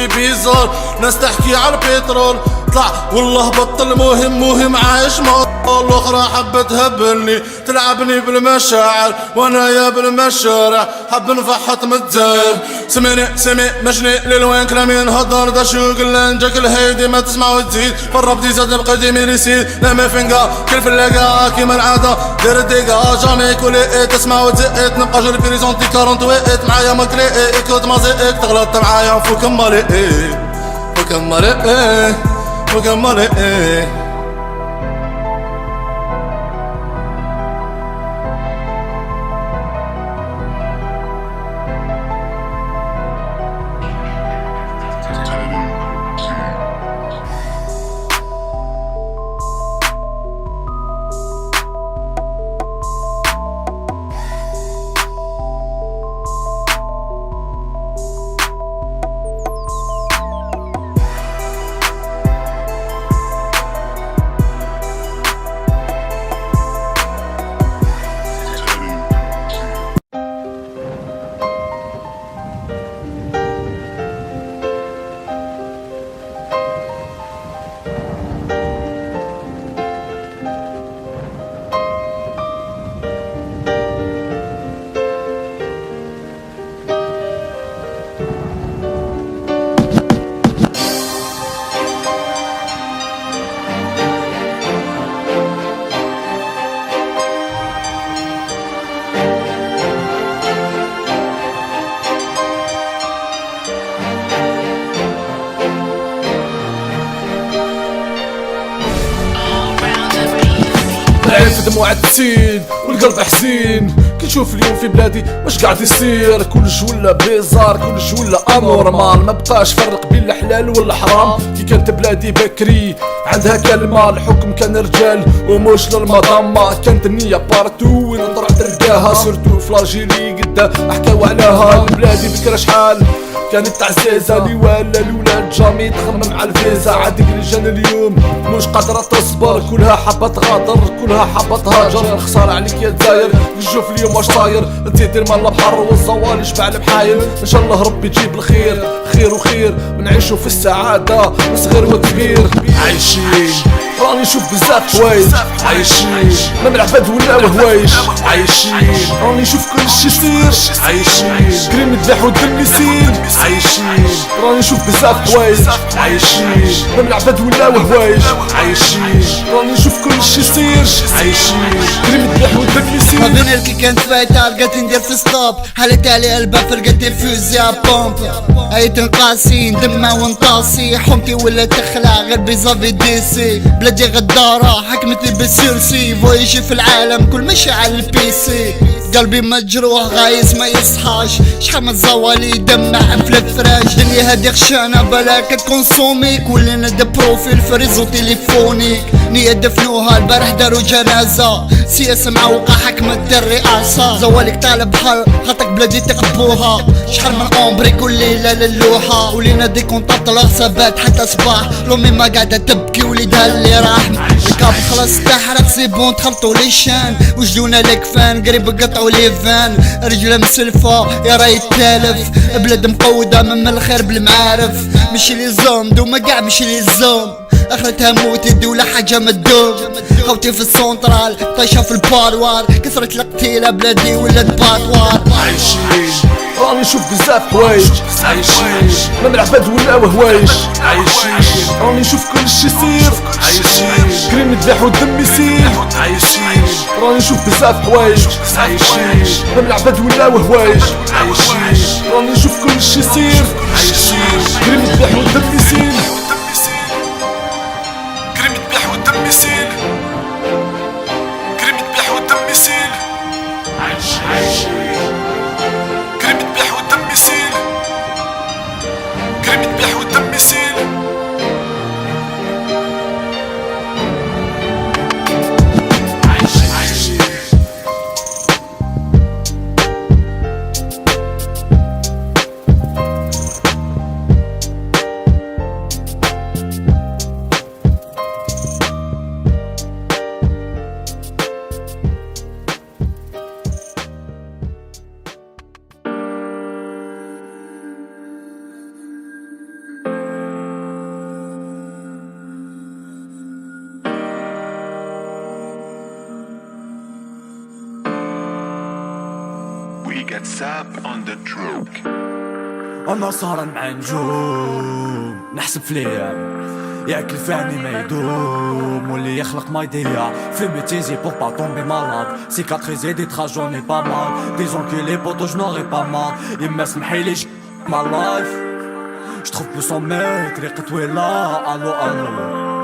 بيزار ناس تحكي على البترول طلع والله بطل مهم عايش مع الاخرى حبت تهبلني تلعبني بالمشاعر وانا يا بالمشارع حب نفحط متزاير سمي مجني للوين كلامي نهضر دا شو قلنا نجاك الهيدي ما تسمع وتزيد فرب دي زاد القديم يسيد لا ما فنقا كل في اللقا كيما العادة دير الدقا جامي كولي تسمع وتزقت نبقى جري بريزونتي 48 معايا مكلي كنت مازيك تغلط معايا فوق مالي دموع تسيل والقلب حزين كي نشوف اليوم في بلادي واش قاعد يصير. كلش ولا بيزار كلش ولا انورمال، ما بقاش فرق بين الحلال والحرام. كي كانت بلادي بكري عندها كلمة، الحكم كان رجال ومش للمضمة. كانت النية بارتو وين طلع تلقاها، سورتو فلاجيلي قدا حكاو عليها. بلادي بكرا شحال كانت تعزيزة لي ولا الولاد جامي تخمم على الفيزا. عادك اللي جان اليوم مش قادرة تصبر، كلها حابة تغادر كلها حابة تهاجر. الخسارة عليك يا دزاير، نشوف اليوم واش طاير. انت دير مال البحر والزوال يشبع المحايل. ان شاء الله ربي يجيب الخير خير وخير، ونعيشو في السعادة صغير وكبير. عايشين راني نشوف بزاف حوايج، عايشين ما من عباد ولا هوايج. عايشين راني نشوف كل شي يصير، عايشين كريم يذبح والدم يسيل. عايشين راني نشوف بزاف حوايج، عايشين ما من عباد ولا هوايج. عايشين راني نشوف كل شي يصير، عايشين كريم يذبح والدم يسيل. ما بين الكي كانت فايتة لقيت ندير في ستوب، حالت علي الباب لقيت ندير فيوزيا بومب. ايت نقاسين دمها ونطاسي، حومتي ولا تخلع غير بيزافي ديسي. بلادي غدارة حكمتني بالسيرسي، فويجي في العالم كل ماشي على البيسي. قلبي مجروح غايز ما يصحاش، شحال من زوالي دمع في الفراش. دنيا هادي خشانة بلاك تكونسوميك، ولينا دا بروفيل في ريزو تليفونيك. نية دفنوها البارح دارو جنازة، سياسة معوقة حكمت الرئاسة. زوالك طالب حل خاطك بلادي تقبوها، شحال من عمري كل ليلة للوحة. ولينا دي كونتاكت الحسابات حتى صباح، لومي ما قاعدة تبكي وليدها اللي راح. الكاب خلاص تحرق سيبون تخلطوا لي شان، وجدونا لك فان قريب قطعوا لي فان. رجلة مسلفة يا راي التالف، بلاد مقودة من الخير بالمعارف. مشي لي زوم دوما قاع مشي لي زوم، اخرتها موت الدولة حاجة مدوم. خوتي في السونترال طايشة في الباروار، كثرت القتيلة بلادي ولات باطوار. عايشين راني نشوف بزاف حوايج، عايشين ما من عباد ولا هوايج. عايشين راني نشوف كل شي يصير، عايشين كريم يذبح والدم يسيل. عايشين راني نشوف بزاف حوايج، عايشين ما من عباد ولا هوايج. عايشين راني نشوف كل شي يصير، عايشين كريم يذبح والدم يسيل. كريم يذبح والدم يسيل، كريم يذبح والدم يسيل. عايشين كريم يذبح والدم يسيل، كريم يذبح والدم يسيل. عايشين get Sap on the track. انا سهران مع نجوم نحسب في الايام، ياكل فاني ما يدوم واللي يخلق ما يضيع. في ميتيزي pour pas tomber malade, cicatriser des traces j'en ai pas mal. Disons que les potos je n'aurai pas mal. يما سمحيلي ma life je trouve plus son mec ريقة ويلا. الو الو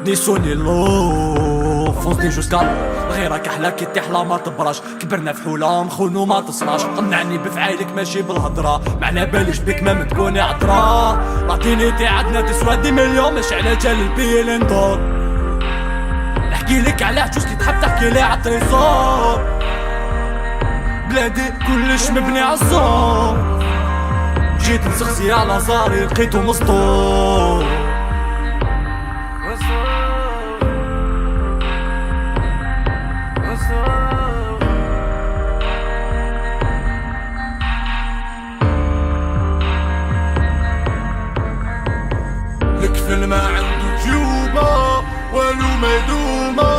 نيسوني لو فونسني جوسكا غيرك احلى كي تحلى ما تبراش. كبرنا في حولة مخونو ما تصلاش، قنعني بفعالك ماشي بالهضرة. معنا باليش بك ما متكوني عطرة. لاتينيتي عندنا تسوى 10 مليون مش على جال البيلين دور. نحكي لك على عجوز كي تحب تحكي لي عالتريزور. بلادي كلش مبني عالصوم، جيت نسخسي على زاري لقيتو مسطور. الكفل ما عنده جيوبة والو ما يدومه،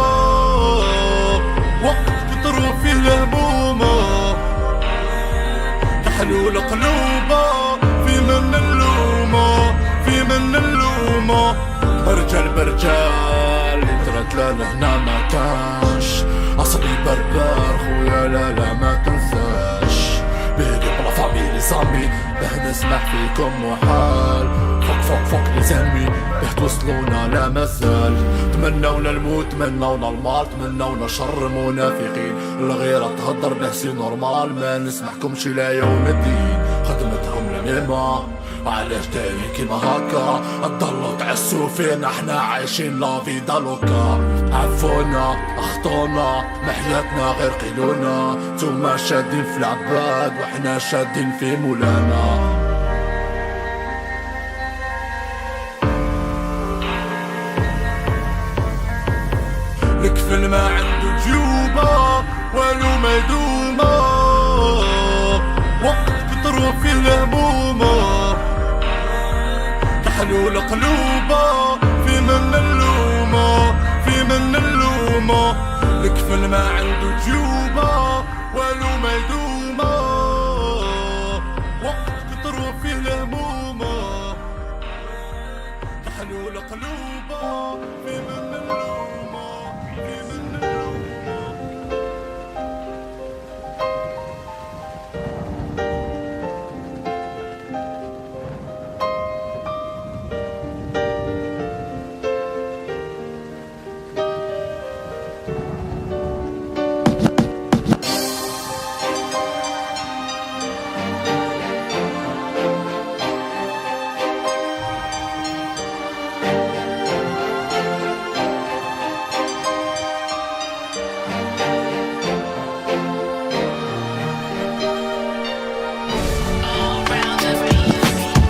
وقت كتروا فيه الهمومة. تحلول قلوبه في من اللومة، في من اللومة. برجال برجال اللي طرت لنا هنا ما كانش. عصبي بربر خويا لا ما تنساش. بيدي بلا فامي لي زامي باه نسمح فيكم محال. فوق زلمي بحت وصلونا لا مازال. تمنونا الموت، تمنونا المال، تمنونا شر منافقين. الغيرة تهدر بحسي نورمال، ما نسمحكمش الى يوم الدين. خدمتهم لنيمة علاش دايرين كيما هكا؟ تضلوا تعسوا فينا، احنا عايشين لا فيدا لوكا. عفونا اخطونا، محياتنا غير قيلونا. نتوما شادين في العباد واحنا شادين في مولانا. الكفل ما عنده جيوبه والو ما يدومه، وقت كتروا فيه الهمومه. تحلو القلوبه في من اللومه، في من اللومه. الكفل ما عنده جيوبه والو ما يدومه، وقت كتروا فيه الهمومه. تحلو القلوبه في من اللومه، في من اللومه.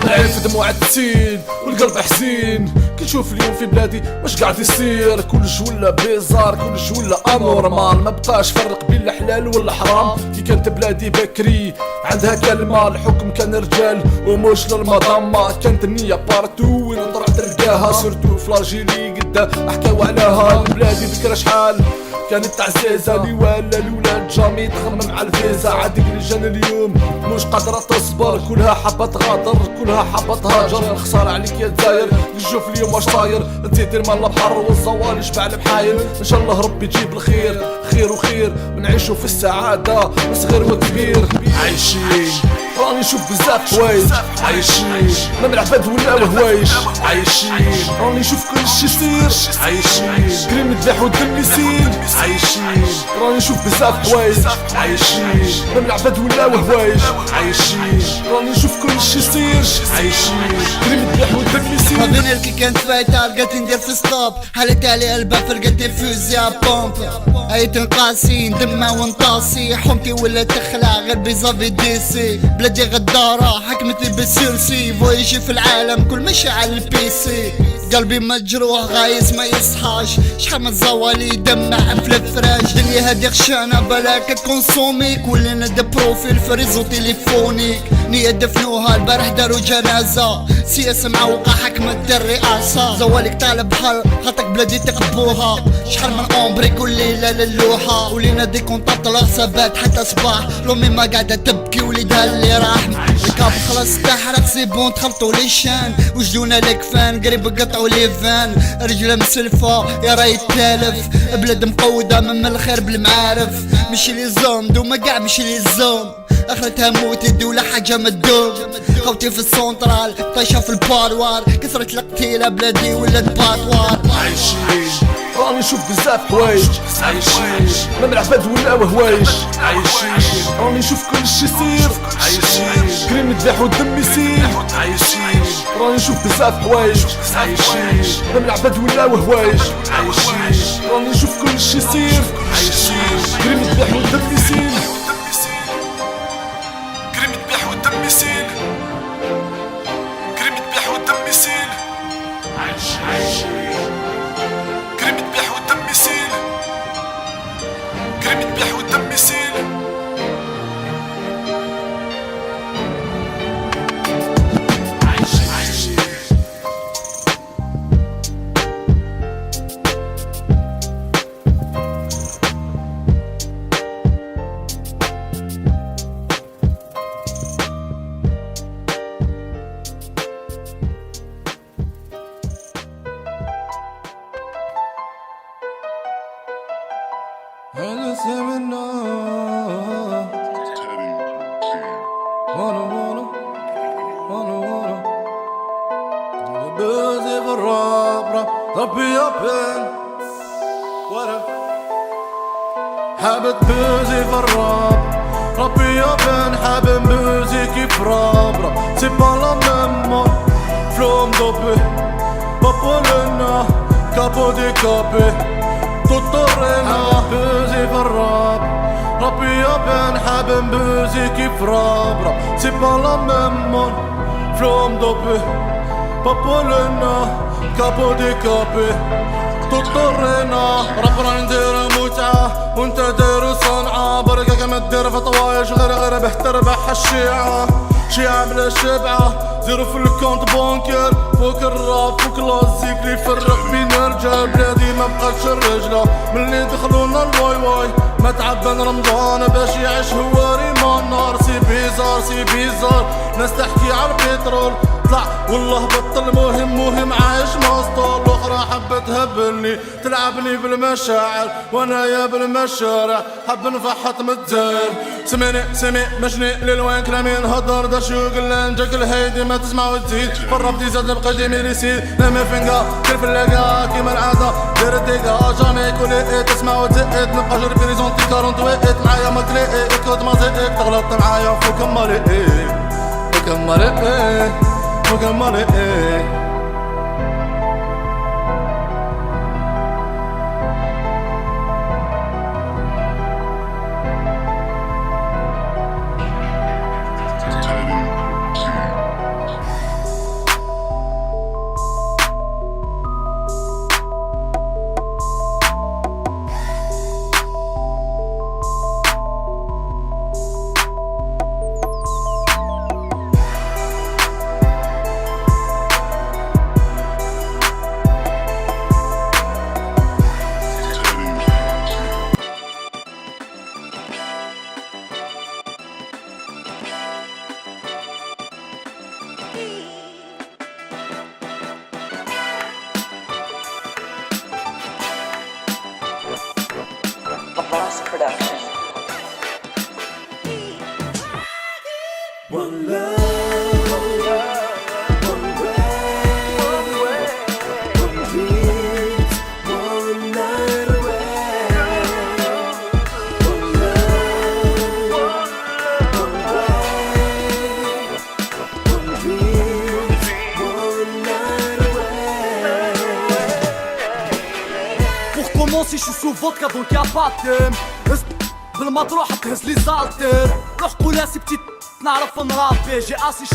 العين في دموع التين والقلب حزين. كي نشوف اليوم في بلادي واش قاعد يصير، كلش ولا بيزار، كلش ولا انورمال. ما بقاش فرق بين الحلال والحرام. كي كانت بلادي بكري عندها كلمة، الحكم كان رجال ومش للمضامة. كانت النية بارتو وين طلعت تلقاها، سورتو فلاجيلي قدا حكاو عليها. بلادي ذكرى شحال كانت تعزيزة، لي ولا الولاد جامي تخمم على الفيزا. عادك اللي جان اليوم مش قادرة تصبر، كلها حابة تغادر، كلها حابة تهاجر. الخسارة عليك يا دزاير، نشوف اليوم واش طاير. تزيد المال البحر والزوال يشبع المحايل. ان شاء الله ربي يجيب الخير، خير وخير نعيشوا في السعادة صغير وكبير. عايشين راني نشوف بزاف حوايج، عايشين ما من العباد ولا هوايج. عايشين راني نشوف كل شي يصير، عايشين كريم يذبح والدم يسيل. عايشين راني نشوف بزاف حوايج، عايشين ما من العباد ولا هوايج. عايشين راني نشوف كل شي يصير، عايشين كريم يذبح والدم يسيل. ما بين كي كانت فايتة لقيت ندير في ستوب، حالت علي الباب لقيت فوزي بومب. ايت نقاسين دمها ونطاسي، حومتي ولا تخلع غير بيزافي ديسي. بلادي غدارة حكمتني بالسيرسي، فويجي في العالم كل ماشي على البيسي. قلبي مجروح غايز ما يصحاش، شحال من زوالي دمع في الفراش. دنيا هادي خشانة بلاك تكونسوميك، ولينا دا بروفيل في ريزو تليفونيك. نية دفنوها البارح دارو جنازة، سياسة معوقة حكمت الرئاسة. زوالك طالب بحر خاطك بلادي تقبوها، شحال من عمري كل ليلة للوحة. ولينا دي كونتاكت الحسابات حتى صباح، لومي ما قاعدة تبكي وليدها اللي راح. الكاب خلاص تحرق سيبون تخلطوا لي شان، وجدونا لك فان قريب قطعوا لي فان. رجلة مسلفة يا راي تالف، بلاد مقودة من الخير بالمعارف. مشي لي زوم دوما قاع مشي لي زوم، اخرتها موت الدولة حاجة مدوم. خوتي في السونترال طايشة في الباروار، كثرت القتيلة بلادي ولات باطوار. عايشين راني نشوف بزاف حوايج، عايشين ما من العباد ولا هوايج. عايشين راني نشوف كل شي يصير، عايشين كريم يذبح والدم يسيل. عايشين راني نشوف بزاف حوايج، عايشين ما من العباد ولا هوايج. عايشين راني نشوف كل شي يصير، عايشين كريم يذبح والدم يسيل. كريم يذبح والدم يسيل، كريم يذبح والدم يسيل. عايشين كريم يذبح والدم يسيل، كريم يذبح والدم يسيل. أنا سمنا وانا بوزي بالراب ربي يبن ورا حابب بوزي بالراب ربي يبن حابب بوزي كيف راب سي با لا ميم فلو مدوبي بابولنا كابو دي كابي تطرنا بوزي بالراب ربي يبن حابب بوزي كيف راب سي با لا ميم فلو مدوبي بابولنا كابو دي كابي تضطرنا ربنا ندير متعة وانت داير صنعة بركة كما تدير في طوايش غير بحتربح الشيعة شيعة بلا شبعة زيرو في الكونت بونكر فوق الراب فوق لازيك اللي يفرق بين الرجال بلادي ما بقاتش الرجلة ملي دخلونا الواي واي ما تعبان رمضان باش يعيش هو ريمان نار سي بيزار ناس تحكي على البترول طلع والله بطل مهم عايش مسطول الاخرى حبت تهبلني تلعبني بالمشاعر وانا يا بالمشارع حب نفحط متزاير سمي مشني للوين كلامي نهضر دا شو قلنا نجاك الهيدي ما تسمع وتزيد فربتي زاد بقديمي ريسيد لما فنقا كيف اللقا كيما العادة دير الدقا جامي كولي تسمع وتزيد نبقى جرب بريزونتي 48 معايا ما تلاقي كود ما زيد تغلط معايا فوق مالي فوق مالي Boss Production. One love, one way, one beat, one night away. One love, one way, one beat, one night away. Pour commencer, je suis sous vodka donc y'a pas de thème. بالما تروح تهز لي زالتر روح قولها سي بتيت نعرف نرابي جي اسي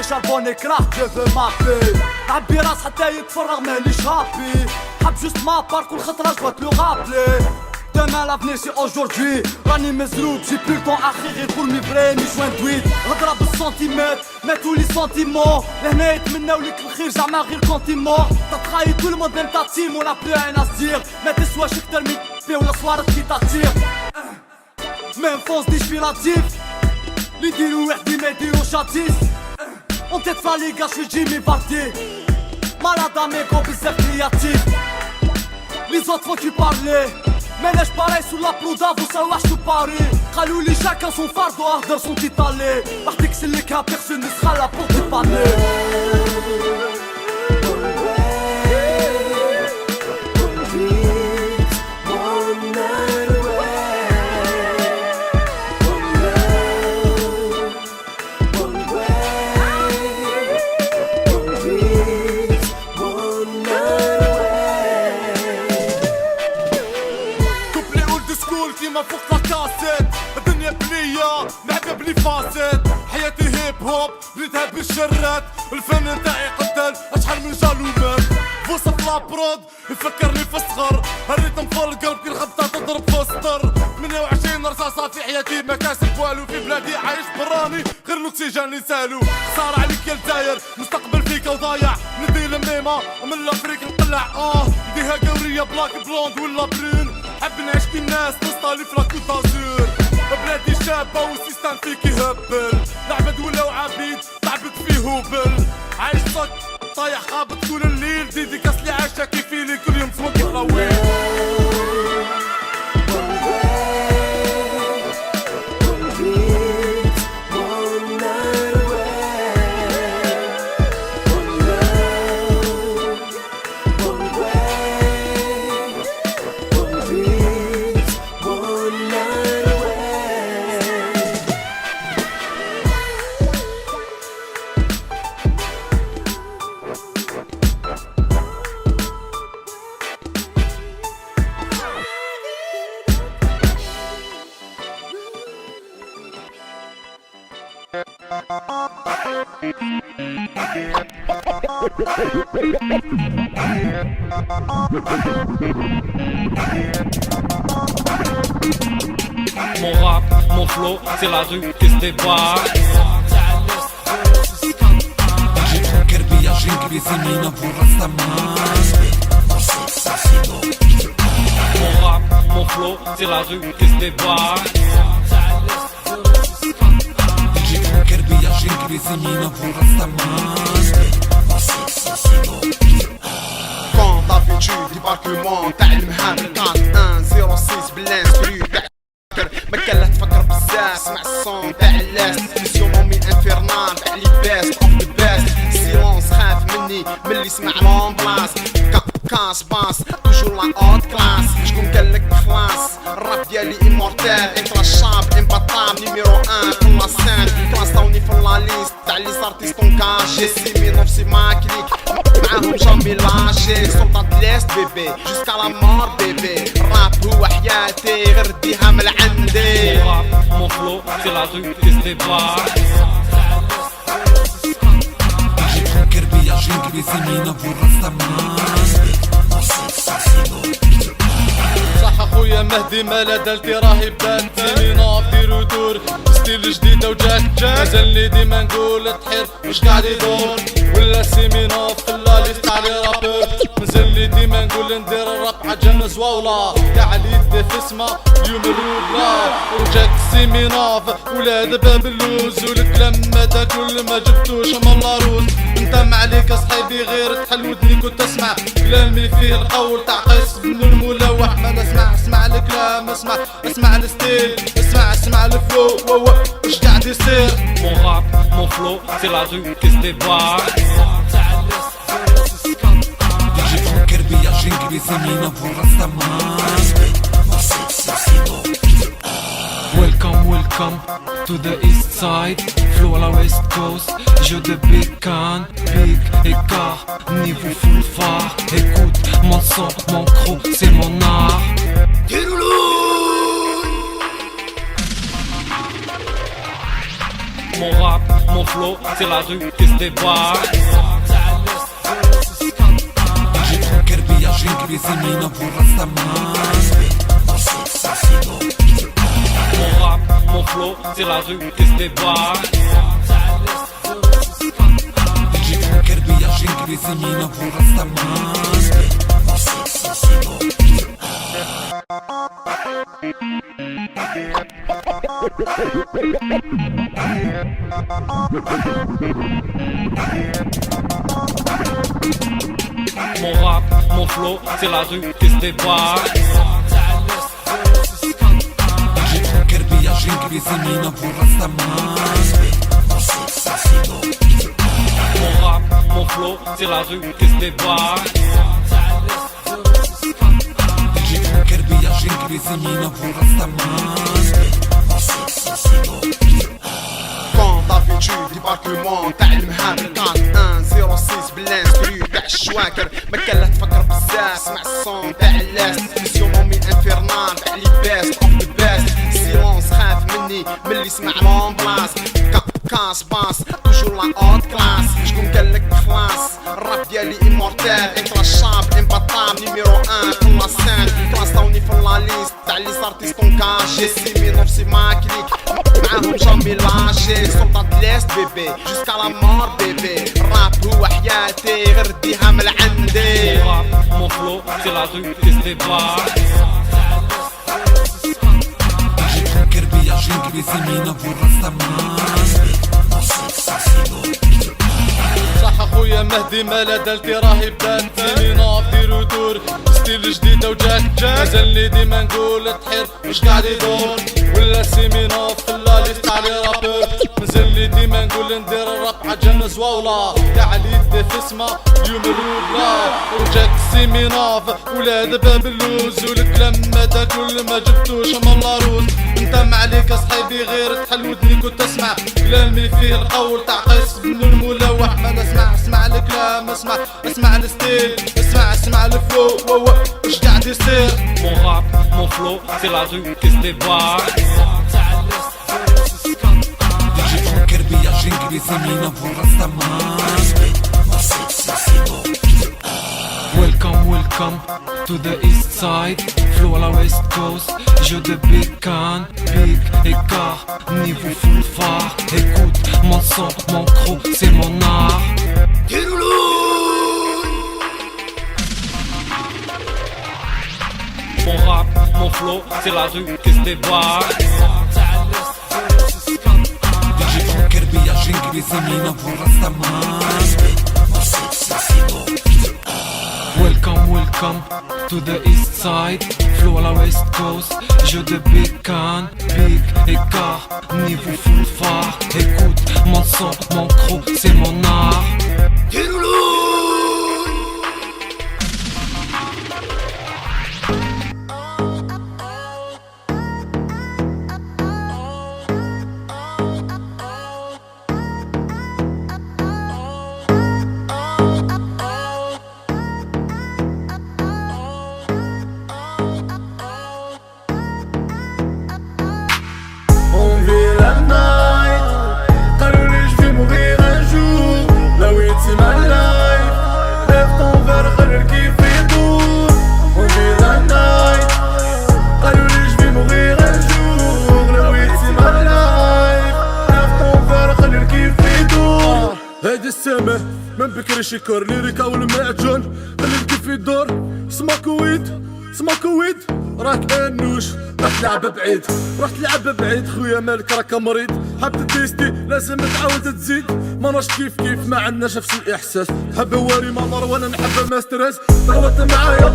شربوني كراهت جو فو مابي عبي راس حتى يتفرغ مانيش هابي حب جوست ما بار كل خطرة جوات لو غابلي Demain l'avenir c'est aujourd'hui راني مزروب جي بلو طون اخي غير pour ميفري مي جوان دويت هضرة بالسنتيمتر ماتوا لي سنتيمون لهنا يتمناو ليك الخير زعما غير كونتيمون تتخاي tout le monde même ta team on a plus rien à se dire ما تسواش اكتر من بي ولا صوارت كي تاتير Même fonce dit j'fais la diff Les dealers وحدي ما يديرو شاتيس On tête ça les gars j'fais Jimmy Vardy Malade amigo بزاف كرياتيف Les autres font tu parler Ménage pareil sous la prouda vous savoir je parie قالولي chacun son fardeau أهدر son تيطالي بعدك سلكها personne ne sera là pour dépanner كيما فوق لاكاسيت الدنيا بنية لعبة بلي فاسد حياتي هيب هوب ريتها بالشرات الفن تاعي قتل اشحال من جالومات وصف لابرود يفكرني في الصغر الريتم في القلب كي الخبطة تضرب في السطر 28 رصاصة في حياتي ما كاسب والو في بلادي عايش براني غير الاكسجين اللي سالو خسارة عليك يا الجزائر مستقبل فيك وضايع ندي الميمة من لافريك نقلع نديها قورية بلاك بلوند ولا برون حب نعيش كي الناس نسطالي في لاكوت دازور بلادي شابة والسيستان فيك يهبل العباد ولاو عبيد تعبت فيه هبل عايش صك طايح خابط طول الليل ديديكاس لي عايشة كيفيلي كل يوم سموكي طويل One night away, one love. Mon rap, mon flow, c'est la rue qui se débarque. كربية جنكبي زمينا بالرستمان. Mon rap, mon flow, c'est la rue qui se débarque. كربية جنكبي زمينا بالرستمان. Quand t'as du débarquement تاع المهام 4106 بالانسكريو تاع ما كان لا تفكر بزاف اسمع الصون تاع اللاس ميسيون مومي انفيرنال تاع لي بيست اوف ذا بيست سيلونس خاف مني ملي سمع لومبلاس كاس باس توجور لا اوت كلاس شكون قالك خلاص الراب ديالي امورتال انت الشاب امباطام نيميرو 1 في لا سين كلاس طاوني في لا ليست تاع لي زارتيستون كاشي سيمي نفسي ماكليك معاهم جامي لاشي سلطة ليست بيبي جوسكا لا مور بيبي الراب هو حياتي غير ديها من عندي Mon rap, mon flow, c'est la rue qui se débarque. كربية جنكبي زمينا بالرستمان. صح اخويا مهدي مالا دالتي راهي بان زمينا ديرو دور ستيل جديدة وجاك مازالني ديما نقول تحير واش قاعد يدور ولا سيمينا في اللاليست علي رابور مازالني ديما نقول ندير الراب حاجة زواولة تاع اليد في اسمها اليوم الروبلا وجاك سيميناف ولاد باب اللوز والكلام مادا كل ما جبتوش من لاروز انت ما عليك اصحابي غير تحل ودني كنت اسمع كلامي فيه القول تاع قيس بن الملوح ما اسمع الكلام اسمع الستيل اسمع الفلو واش قاعد يصير Mon rap, mon flow, c'est la rue qui se débarque. كربية جنكبي زمينا بالرستمان. Welcome to the east side. Flow à la west coast. Jeu de bécane, big écart, niveau full phare. Écoute mon son, mon crew, c'est mon art. Mon rap, mon flow, c'est la rue qui se débarque. كربية جنكبي زمينا بالرستمان. Mon rap, mon flow, c'est la rue qui se débarque. كربية جنكبي زمينا بالرستمان. Mon rap, mon flow, c'est la rue qui se débarque. كربية جنكبي زمينا بالرستمان. Mon rap, mon flow, c'est la rue qui se débarque. كربية جنكبي زمينا بالرستمان. Quand t'as du débarquement تاع المهام 4106 بالانسكريو تاع الشواكر ما كان لا تفكر بزاف اسمع الصون تاع اللاس ميسيون مومي انفيرنال تاع لي بيست اوف ذا بيست سيلونس خاف مني ملي سمع لومبلاس كاس باس توجور لا اوت كلاس شكون قالك خلاص الراب ديالي امورتال انت الشاب امباطام نيميرو 1 في لا سين كلاس طاوني في لا ليست تاع لي زارتيستون كاشي سيمي نفسي ماكليك معاهم جامي لاشي سلطة ليست بيبي جوسكا لا مور بيبي الراب هو حياتي غير ديها من عندي Mon rap, mon flow, c'est la rue qui se débarque. كربية جنكبي زمينا بالرستمان. صح اخويا مهدي مالا دالتي راهي بان زمينا ديرو دور ستيل جديدة وجاك مازالني ديما نقول تحير واش قاعد يدور ولا سيمينا في اللاليست علي رابور مازالني ديما نقول ندير الراب حاجة زواولة تاع اليد في اسمها اليوم الروبلا وجاك سيميناف ولاد باب اللوز والكلام مادا كل ما جبتوش من لاروز انت ما عليك اصحابي غير تحل ودني كنت اسمع كلامي فيه القول تاع قيس بن الملوح ما اسمع الكلام اسمع الستيل اسمع الفلو واش قاعد يصير Mon rap, mon flow, c'est la rue qui se débarque. كربية جنكبي زمينا بالرستمان. welcome to the east side. Flow à la west coast, jeu de bécane, big écart, niveau full phare. Écoute, mon son, mon crew, c'est mon art. Mon rap, mon flow, c'est la rue qui se débarque. Welcome, welcome to the east side. Flow à la west coast, jeu de bécane, big écart, niveau full phare. Écoute, mon son, mon crew, c'est mon art. هيدي السامة من بكري شكر ليريكا والمعجون خلي الكيف يدور. سماك ويد راك انوش راح تلعب بعيد، خويا مالك راك مريض. حاب تيستي لازم تعاود تزيد، ماناش كيف ما عندناش نفس الاحساس. حاب هواري ما مروان نحب ما ستريس. ضربت معايا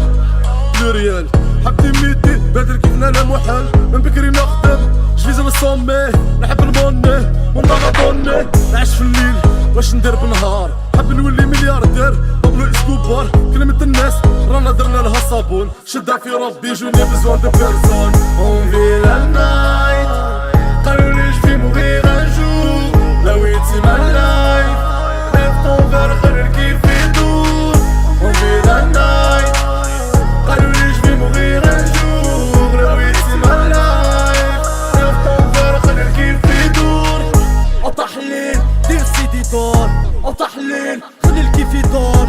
لوريال حبتي ميتي بدر كيفنا لا محال. من بكري نخدم جفيز نصمي نحب الموني ونضغطوني. نعيش في الليل واش ندير بالنهار، حاب نولي ملياردير بابلو اسكوبار. كلمة الناس رانا درنا لها صابون، شدها في ربي جوني بزوان دو بيرسون. اون في لا نايت قالولي جفي موغيغ ان جور، نويتي ما لايف ليف طون فير خلي الكيف يدور. اون في لا نايت قالولي جفي موغيغ ان جور، نويتي ما لايف ليف طون فير خلي الكيف يدور. او تحليل دير سيدي دور، او تحليل خلي الكيف يدور.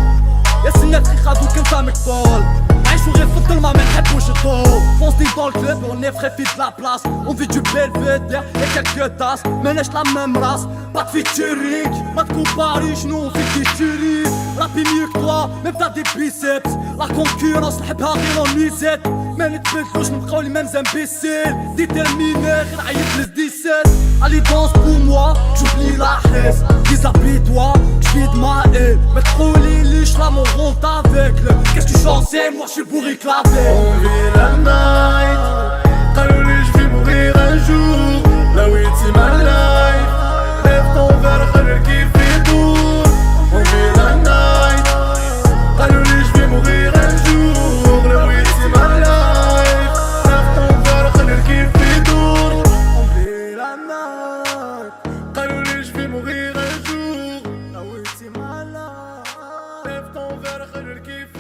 يا سنات خي خادوك انت مكطول، عيشو غير في الظلمة ما نحبوش الضوء. فونسني دون الكلوب اون افخي في دلا بلاص، اون في دو بيلفيدير اي كالكو تاس. ماناش لا ميم راس با تفيتشرينغ، ما تكومباري شنو فيك تشتري. رابي ميو كو توا ميم تا دي بيسيبس، لا كونكورونس نحبها غير اون ميزيت. ما نتبدلوش نبقاو لي ميم زامبيسيل، ديتيرميني غير عيط للديسيت. Allez danse pour moi, j'oublie la haine. Déshabille-toi, j'vide ma haine. Mais trop les liches là mon rond avec le. Qu'est-ce que j'en sais, moi j'suis bourré clavé. On vit la night, قالولي j'vais mourir un jour. نويتي ما لايف lève ton verre خلي الكيف يدور. On vit la night, قالولي j'vais mourir un jour. نويتي ما لايف lève ton verre خلي الكيف يدور. قالولي j'vais mourir un jour. نويتي ما لايف lève ton verre خلي الكيف